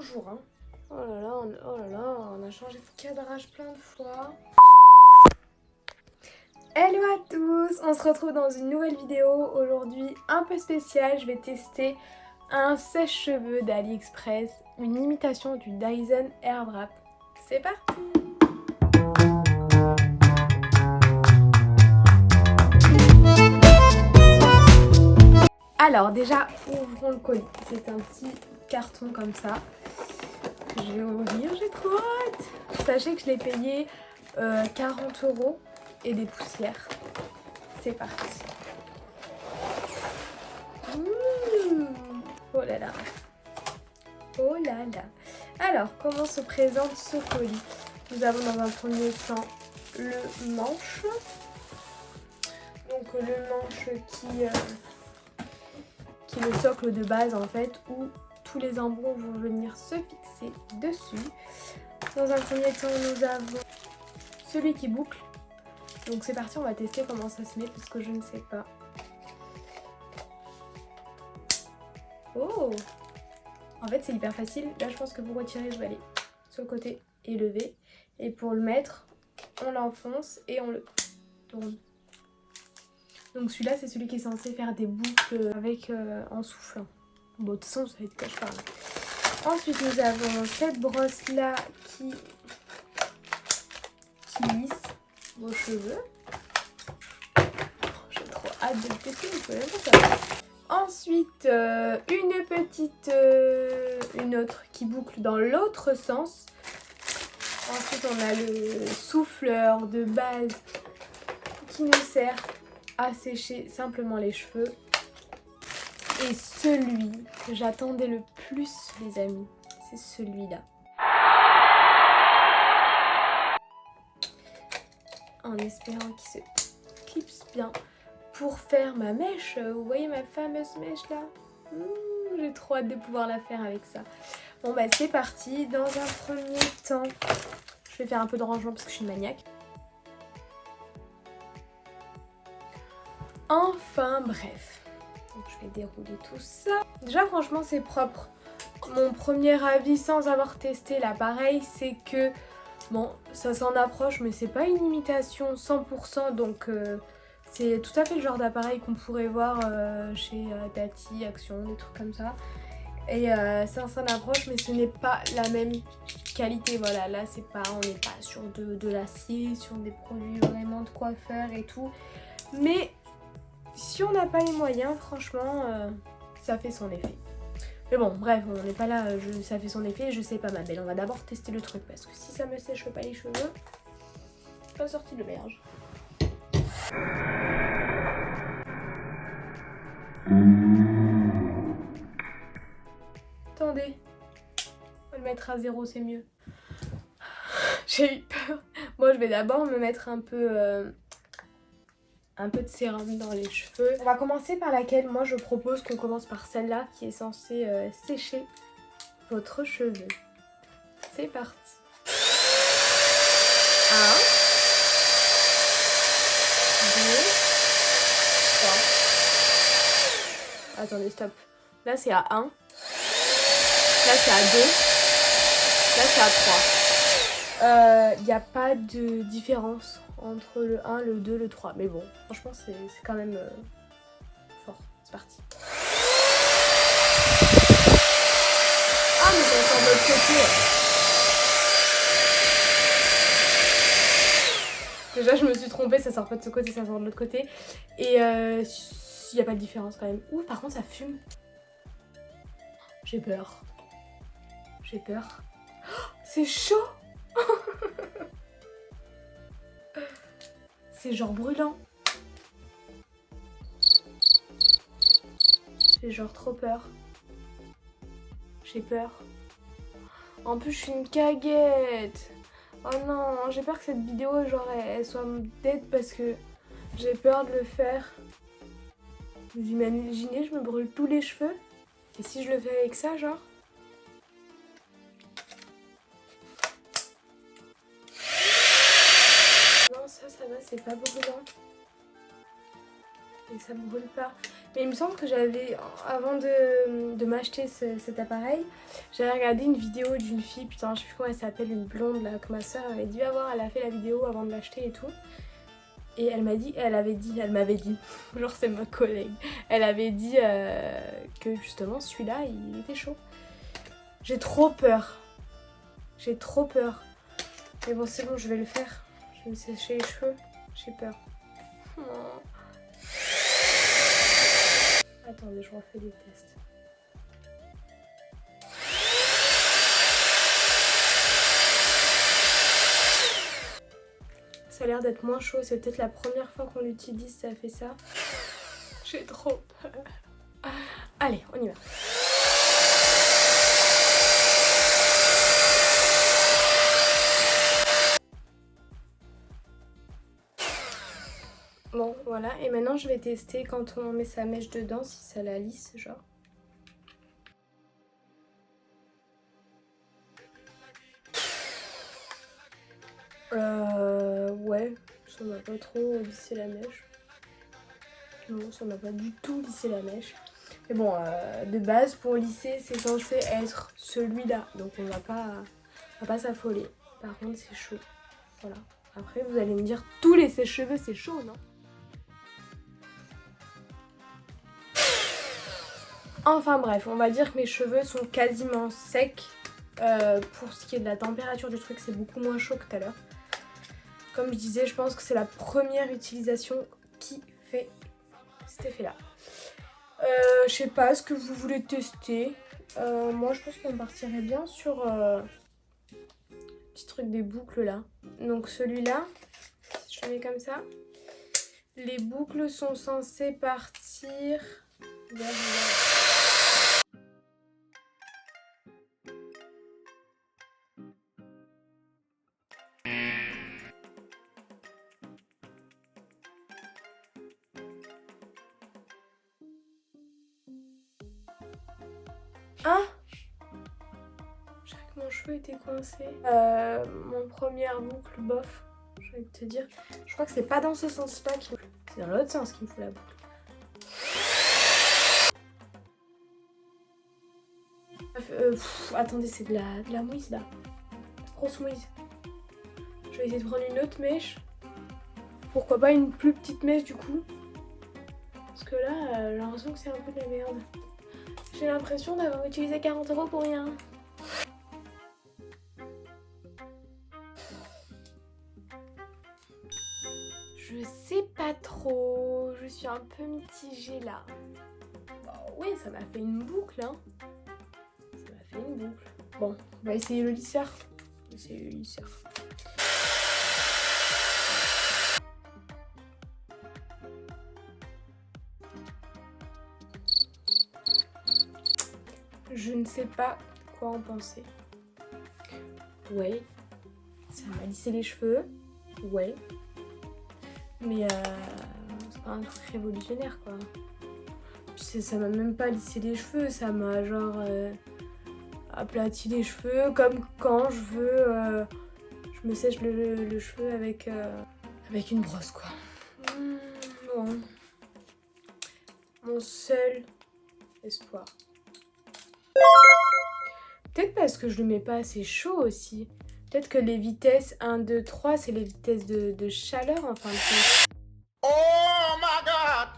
bonjour. Hein. Oh là là, on a changé de cadrage plein de fois. Hello à tous, on se retrouve dans une nouvelle vidéo. Aujourd'hui un peu spéciale, je vais tester un sèche-cheveux d'AliExpress, une imitation du Dyson Airwrap. C'est parti! Alors déjà, ouvrons le colis. C'est un petit carton comme ça. Je vais ouvrir, j'ai trop hâte. Sachez que je l'ai payé 40 € et des poussières. C'est parti. Oh là là. Oh là là. Alors, comment se présente ce colis? Nous avons dans un premier temps le manche. Donc le manche qui est le socle de base en fait, où tous les embouts vont venir se fixer dessus. Dans un premier temps, nous avons celui qui boucle. Donc c'est parti, on va tester comment ça se met parce que je ne sais pas. Oh! En fait c'est hyper facile. Là je pense que pour retirer je vais aller sur le côté et lever. Et pour le mettre, on l'enfonce et on le tourne. Donc celui-là c'est celui qui est censé faire des boucles avec en soufflant. Bon de toute façon ça va être cache par là. Ensuite nous avons cette brosse là qui lisse vos cheveux. J'ai trop hâte de le tester, vous pouvez même pas savoir. Ensuite une autre qui boucle dans l'autre sens. Ensuite on a le souffleur de base qui nous sert à sécher simplement les cheveux. Et celui que j'attendais le plus les amis, c'est celui-là. En espérant qu'il se clipse bien pour faire ma mèche. Vous voyez ma fameuse mèche là? J'ai trop hâte de pouvoir la faire avec ça. Bon bah c'est parti. Dans un premier temps, je vais faire un peu de rangement parce que je suis une maniaque. Enfin bref. Donc je vais dérouler tout ça. Déjà franchement c'est propre. Mon premier avis sans avoir testé l'appareil c'est que bon ça s'en approche mais c'est pas une imitation 100% donc c'est tout à fait le genre d'appareil qu'on pourrait voir chez Tati, Action, des trucs comme ça. Et ça s'en approche mais ce n'est pas la même qualité. Voilà, là c'est pas, on n'est pas sur de l'acier, sur des produits vraiment de coiffeur et tout. Mais si on n'a pas les moyens, franchement, ça fait son effet. Mais bon, bref, on n'est pas là, ça fait son effet, je sais pas ma belle. On va d'abord tester le truc parce que si ça me sèche pas les cheveux, pas sorti de l'auberge. Attendez, on va le mettre à 0, c'est mieux. J'ai eu peur. Moi, je vais d'abord me mettre un peu de sérum dans les cheveux. On va commencer par laquelle moi je propose qu'on commence par celle-là qui est censée sécher votre cheveu. C'est parti. 1, 2, 3. Attendez, stop. Là c'est à 1. Là c'est à 2. Là c'est à 3. Il n'y a pas de différence entre le 1, le 2, le 3. Mais bon, franchement, c'est quand même fort. C'est parti. Ah, mais ça sort de l'autre côté. Déjà, je me suis trompée. Ça sort pas de ce côté, ça sort de l'autre côté. Et il n'y a pas de différence quand même. Ouh, par contre, ça fume. J'ai peur. J'ai peur. Oh, c'est chaud. C'est genre brûlant. J'ai genre trop peur. J'ai peur. En plus, je suis une caguette. Oh non, j'ai peur que cette vidéo, genre, elle soit dead parce que j'ai peur de le faire. Vous imaginez, je me brûle tous les cheveux. Et si je le fais avec ça, genre... Non, ça va, c'est pas brûlant. Et ça me brûle pas. Mais il me semble que j'avais, avant de m'acheter cet appareil, j'avais regardé une vidéo d'une fille, putain je sais plus comment elle s'appelle, une blonde là, que ma soeur avait dû avoir, elle a fait la vidéo avant de l'acheter et tout. Et elle m'avait dit, genre c'est ma collègue, elle avait dit que justement celui-là il était chaud. J'ai trop peur. J'ai trop peur. Mais bon c'est bon, je vais le faire. Je vais me sécher les cheveux, j'ai peur. Oh. Attendez, je refais des tests. Ça a l'air d'être moins chaud, c'est peut-être la première fois qu'on l'utilise, ça fait ça. J'ai trop peur. Allez, on y va. Bon, voilà, et maintenant je vais tester quand on met sa mèche dedans, si ça la lisse, genre. Ouais, ça m'a pas trop lissé la mèche. Non, ça m'a pas du tout lissé la mèche. Mais bon, de base, pour lisser, c'est censé être celui-là. Donc on va pas s'affoler. Par contre, c'est chaud. Voilà. Après, vous allez me dire, tous les sèche-cheveux, c'est chaud, non? Enfin bref, on va dire que mes cheveux sont quasiment secs. Pour ce qui est de la température du truc, c'est beaucoup moins chaud que tout à l'heure. Comme je disais, je pense que c'est la première utilisation qui fait cet effet-là. Je sais pas ce que vous voulez tester. Moi, je pense qu'on partirait bien sur petit truc des boucles là. Donc celui-là, je le mets comme ça. Les boucles sont censées partir vers là. Ah! Je croyais que mon cheveu était coincé. Mon première boucle, bof, j'ai envie de te dire. Je crois que c'est pas dans ce sens-là qu'il me faut. C'est dans l'autre sens qu'il me faut la boucle. Attendez, c'est de la mouise là. Grosse mouise. Je vais essayer de prendre une autre mèche. Pourquoi pas une plus petite mèche du coup? Parce que là, j'ai l'impression que c'est un peu de la merde. J'ai l'impression d'avoir utilisé 40 € pour rien. Je sais pas trop, je suis un peu mitigée là. Bah, oui, ça m'a fait une boucle, hein. Ça m'a fait une boucle. Bon, on va essayer le lisseur. On va essayer le lisseur. Je ne sais pas quoi en penser. Ouais, ça m'a lissé les cheveux. Ouais. Mais c'est pas un truc révolutionnaire quoi. Ça m'a même pas lissé les cheveux, ça m'a genre aplati les cheveux comme quand je veux je me sèche le cheveu avec une brosse quoi. Bon. Mon seul espoir. Peut-être parce que je le mets pas assez chaud aussi. Peut-être que les vitesses 1, 2, 3, c'est les vitesses de chaleur en fin de compte. Oh my god!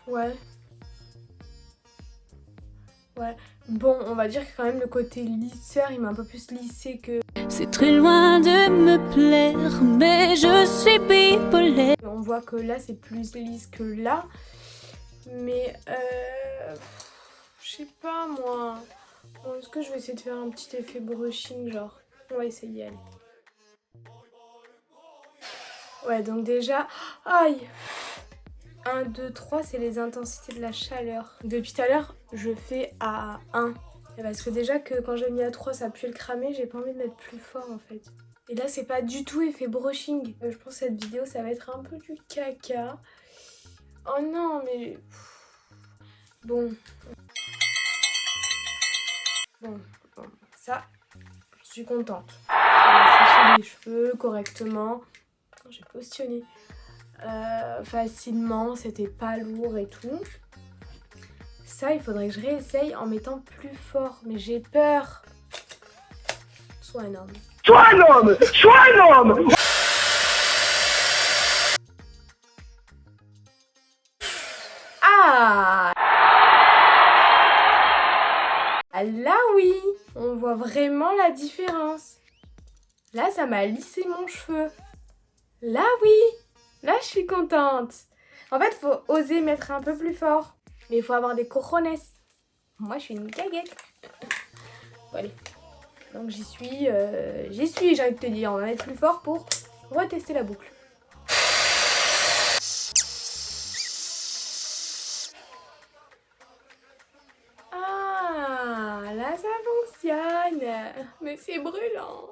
Ouais. Ouais. Bon, on va dire que quand même le côté lisseur, il m'a un peu plus lissé que... C'est très loin de me plaire, mais je suis bipolaire. On voit que là, c'est plus lisse que là. Mais je sais pas moi. Bon, est-ce que je vais essayer de faire un petit effet brushing genre? On va essayer, allez. Ouais, donc déjà... Aïe! 1, 2, 3, c'est les intensités de la chaleur. Depuis tout à l'heure, je fais à 1. Parce que déjà que quand j'ai mis à 3, ça a pu le cramer, j'ai pas envie de mettre plus fort en fait. Et là, c'est pas du tout effet brushing. Je pense que cette vidéo, ça va être un peu du caca. Oh non, mais... Bon. Bon, ça, je suis contente. Ça va sécher les cheveux correctement. J'ai positionné facilement, c'était pas lourd et tout. Ça, il faudrait que je réessaye en mettant plus fort, mais j'ai peur. Sois un homme. Sois un homme! Sois un homme! Ah! Là oui, on voit vraiment la différence. Là, ça m'a lissé mon cheveu. Là oui, là je suis contente. En fait, faut oser mettre un peu plus fort. Mais il faut avoir des cojones. Moi, je suis une caguette. Bon, allez. Donc j'y suis, j'ai envie de te dire. On va mettre plus fort pour retester la boucle. Ah, là ça fonctionne. Mais c'est brûlant.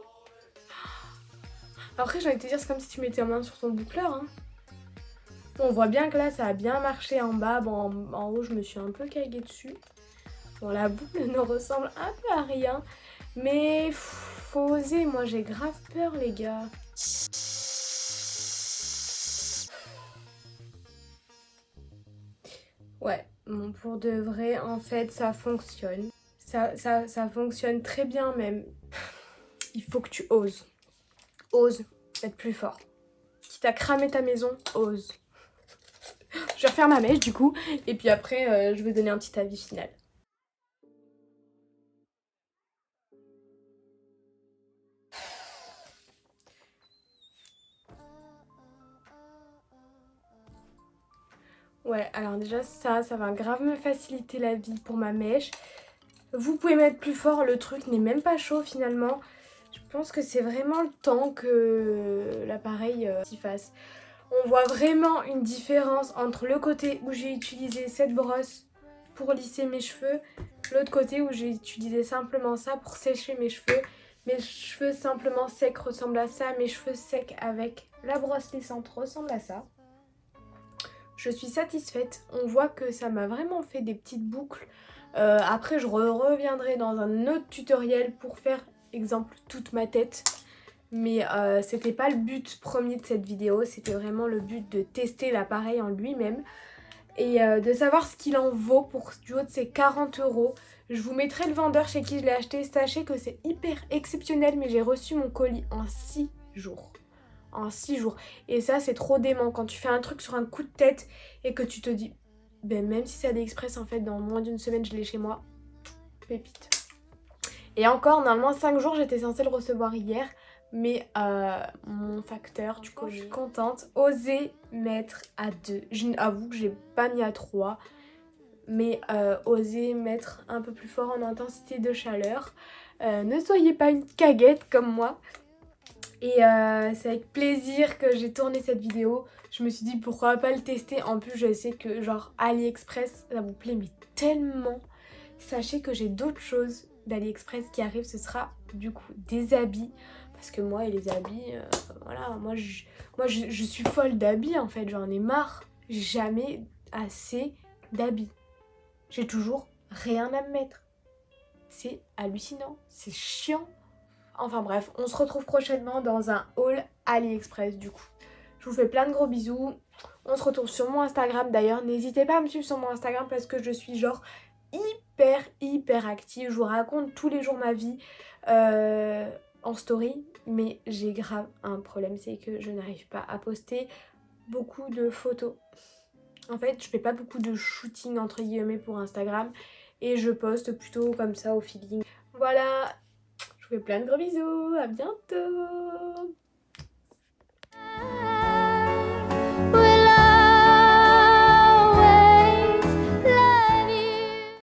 Après, j'ai envie de te dire, c'est comme si tu mettais la main sur ton boucleur. Hein. Bon, on voit bien que là, ça a bien marché en bas. Bon, en haut, je me suis un peu caguée dessus. Bon, la boucle ne ressemble un peu à rien. Mais faut oser. Moi, j'ai grave peur, les gars. Ouais, bon, pour de vrai, en fait, ça fonctionne. Ça fonctionne très bien même. Il faut que tu oses. Ose être plus fort. Quitte à cramer ta maison, ose. Je vais refaire ma mèche du coup. Et puis après, je vais donner un petit avis final. Ouais, alors déjà ça va grave me faciliter la vie pour ma mèche. Vous pouvez mettre plus fort, le truc n'est même pas chaud finalement. Je pense que c'est vraiment le temps que l'appareil s'y fasse. On voit vraiment une différence entre le côté où j'ai utilisé cette brosse pour lisser mes cheveux, l'autre côté où j'ai utilisé simplement ça pour sécher mes cheveux. Mes cheveux simplement secs ressemblent à ça, mes cheveux secs avec la brosse lissante ressemblent à ça. Je suis satisfaite, on voit que ça m'a vraiment fait des petites boucles. Après je reviendrai dans un autre tutoriel pour faire exemple toute ma tête. Mais c'était pas le but premier de cette vidéo, c'était vraiment le but de tester l'appareil en lui-même. Et de savoir ce qu'il en vaut pour du haut de ses 40 €. Je vous mettrai le vendeur chez qui je l'ai acheté. Sachez que c'est hyper exceptionnel, mais j'ai reçu mon colis en 6 jours. En 6 jours. Et ça, c'est trop dément. Quand tu fais un truc sur un coup de tête et que tu te dis, ben même si c'est AliExpress, en fait, dans moins d'une semaine, je l'ai chez moi. Pépite. Et encore, normalement, 5 jours, j'étais censée le recevoir hier. Mais mon facteur, du coup, je suis contente. Osez mettre à 2. Je avoue que j'ai pas mis à 3. Mais osez mettre un peu plus fort en intensité de chaleur. Ne soyez pas une caguette comme moi. Et c'est avec plaisir que j'ai tourné cette vidéo. Je me suis dit pourquoi pas le tester. En plus, je sais que genre AliExpress, ça vous plaît mais tellement. Sachez que j'ai d'autres choses d'AliExpress qui arrivent. Ce sera du coup des habits. Parce que moi et les habits, voilà, moi je suis folle d'habits en fait. J'en ai marre. J'ai jamais assez d'habits. J'ai toujours rien à me mettre. C'est hallucinant. C'est chiant. Enfin bref, on se retrouve prochainement dans un haul AliExpress du coup. Je vous fais plein de gros bisous. On se retrouve sur mon Instagram d'ailleurs. N'hésitez pas à me suivre sur mon Instagram parce que je suis genre hyper active. Je vous raconte tous les jours ma vie en story. Mais j'ai grave un problème, c'est que je n'arrive pas à poster beaucoup de photos. En fait, je fais pas beaucoup de shooting entre guillemets pour Instagram. Et je poste plutôt comme ça au feeling. Voilà. Je vous fais plein de gros bisous, à bientôt!